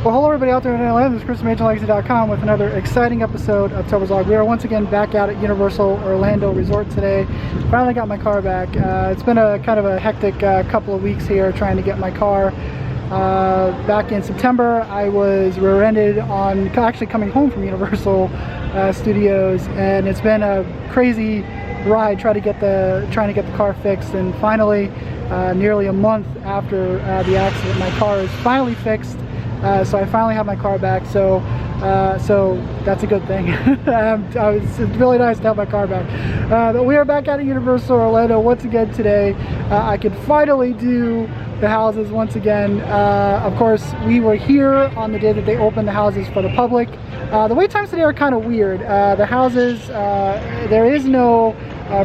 Well, hello everybody out there in Atlanta. This is Chris from AgentLegacy.com with another exciting episode of Topher's Vlog. We are once again back out at Universal Orlando Resort today. Finally got my car back. It's been a kind of a hectic couple of weeks here trying to get my car. Back in September, I was rear-ended on actually coming home from Universal Studios, and it's been a crazy ride trying to get the car fixed. And finally, nearly a month after the accident, my car is finally fixed. So I finally have my car back, so that's a good thing. It's really nice to have my car back. But we are back out at Universal Orlando once again today. I could finally do the houses once again. Of course, we were here on the day that they opened the houses for the public. The wait times today are kind of weird. The houses, there is no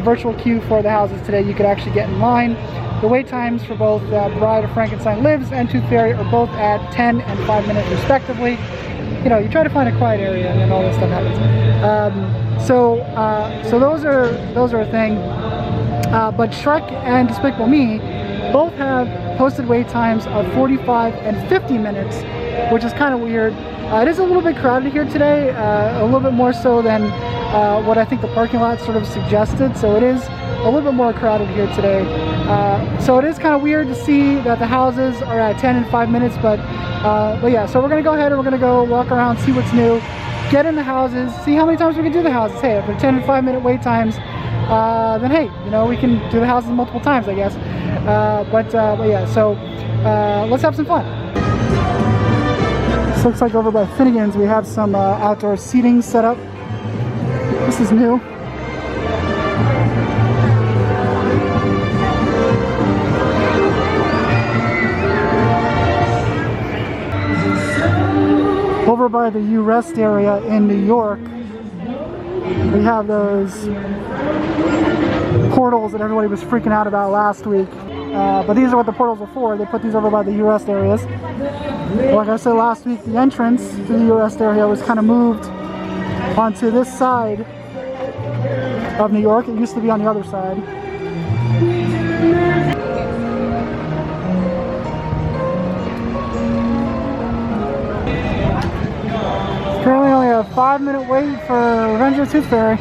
virtual queue for the houses today. You could actually get in line. The wait times for both Bride of Frankenstein Lives and Tooth Fairy are both at 10 and 5 minutes respectively. You know, you try to find a quiet area and then all this stuff happens. So those are a thing. But Shrek and Despicable Me both have posted wait times of 45 and 50 minutes, which is kind of weird. It is a little bit crowded here today, a little bit more so than what I think the parking lot sort of suggested. So it is a little bit more crowded here today. So it is kind of weird to see that the houses are at 10 and 5 minutes, but yeah, so we're gonna go ahead and we're gonna go walk around, see what's new, get in the houses, see how many times we can do the houses. Hey, if they're 10 and 5 minute wait times, then hey, you know, we can do the houses multiple times, I guess. But yeah, so let's have some fun. This looks like over by Finnegan's we have some outdoor seating set up. This is new. Over by the U-Rest area in New York, we have those portals that everybody was freaking out about last week. But these are what the portals are for. They put these over by the U-Rest areas. Like I said last week, the entrance to the U-Rest area was kind of moved onto this side of New York. It used to be on the other side. Currently only a 5 minute wait for Revenge of the Tooth Fairy.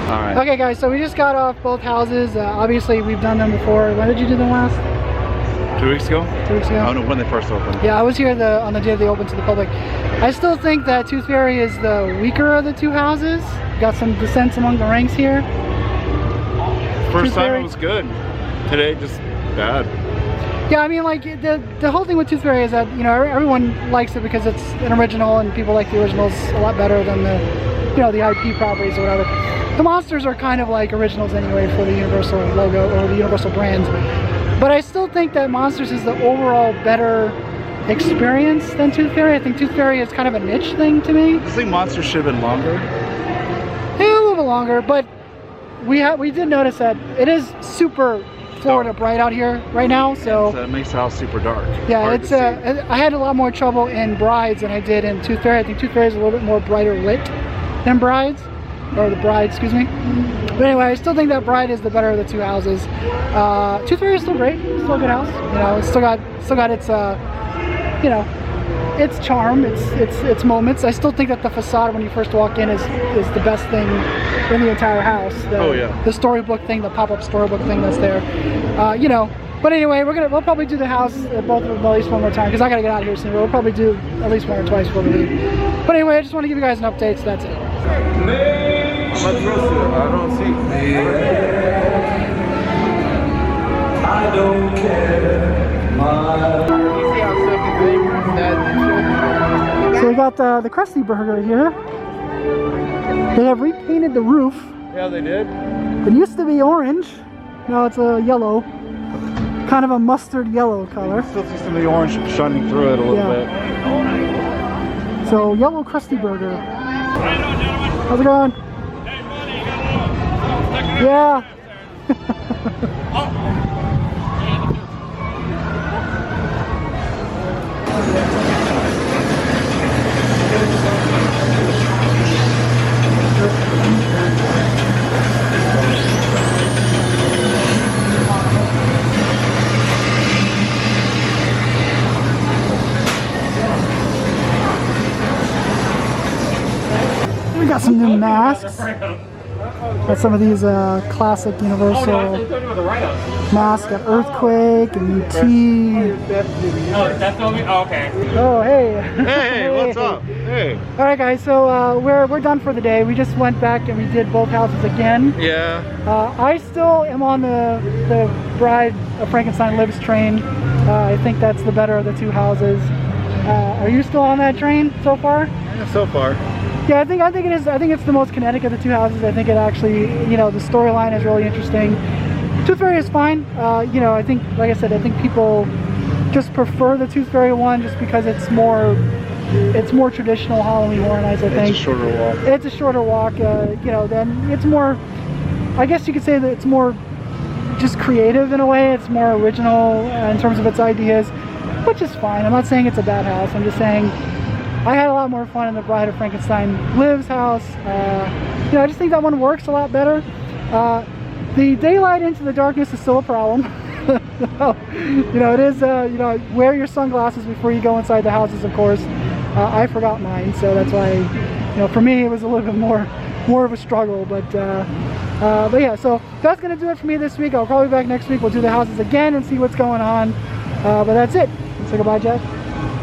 Alright. Okay guys, so we just got off both houses. Obviously we've done them before. When did you do them last? 2 weeks ago? 2 weeks ago? I don't know when they first opened. Yeah, I was here on the day they opened to the public. I still think that Tooth Fairy is the weaker of the two houses. Got some dissents among the ranks here. First time it was good. Today just bad. Yeah, I mean, like the whole thing with Tooth Fairy is that, you know, everyone likes it because it's an original and people like the originals a lot better than the, you know, the IP properties or whatever. The monsters are kind of like originals anyway for the Universal logo or the Universal brand. But I still think that Monsters is the overall better experience than Tooth Fairy. I think Tooth Fairy is kind of a niche thing to me. I think Monsters should have been longer. Yeah, a little bit longer, but we did notice that it is super Florida bright out here right now, so it makes the house super dark. Yeah, it's I had a lot more trouble in Brides than I did in Tooth Fairy. I think Tooth Fairy is a little bit more brighter lit than Brides, or the Bride, excuse me. But anyway, I still think that Bride is the better of the two houses. Tooth Fairy is still great, it's still a good house. You know, it's still got its you know, its charm, its moments. I still think that the facade when you first walk in is the best thing in the entire house. The storybook thing, the pop-up storybook thing that's there. You know, but anyway, we'll probably do the house both of them at least one more time because I gotta get out of here soon. We'll probably do at least one or twice before we leave. But anyway, I just want to give you guys an update, so that's it. I don't see. I don't care. So we got the Krusty Burger here. They have repainted the roof. Yeah, they did. It used to be orange. Now it's a yellow. Kind of a mustard yellow color. You can still see some of the orange shining through it a little bit. So yellow Krusty Burger. How's it going? Yeah. some new masks. Got some of these classic Universal masks. Got Earthquake and ET. Oh, that's what we. Oh, okay. Oh, hey. Hey, what's up? Hey. All right, guys. So we're done for the day. We just went back and we did both houses again. Yeah. I still am on the Bride of Frankenstein Lives train. I think that's the better of the two houses. Are you still on that train so far? Yeah, so far. Yeah, I think it is. I think it's the most kinetic of the two houses. I think it actually, you know, the storyline is really interesting. Tooth Fairy is fine. You know, I think, like I said, I think people just prefer the Tooth Fairy one just because it's more traditional Halloween Horror Nights. I think It's a shorter walk. it's a shorter walk. You know, then it's more. I guess you could say that it's more just creative in a way. It's more original in terms of its ideas, which is fine. I'm not saying it's a bad house. I'm just saying I had a lot more fun in the Bride of Frankenstein Lives house. You know, I just think that one works a lot better. The daylight into the darkness is still a problem. So, you know, it is, you know, wear your sunglasses before you go inside the houses, of course. I forgot mine, so that's why, you know, for me it was a little bit more of a struggle. But yeah, so that's going to do it for me this week. I'll probably be back next week. We'll do the houses again and see what's going on. But that's it. Say goodbye, Jeff.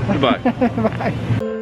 Goodbye. Bye.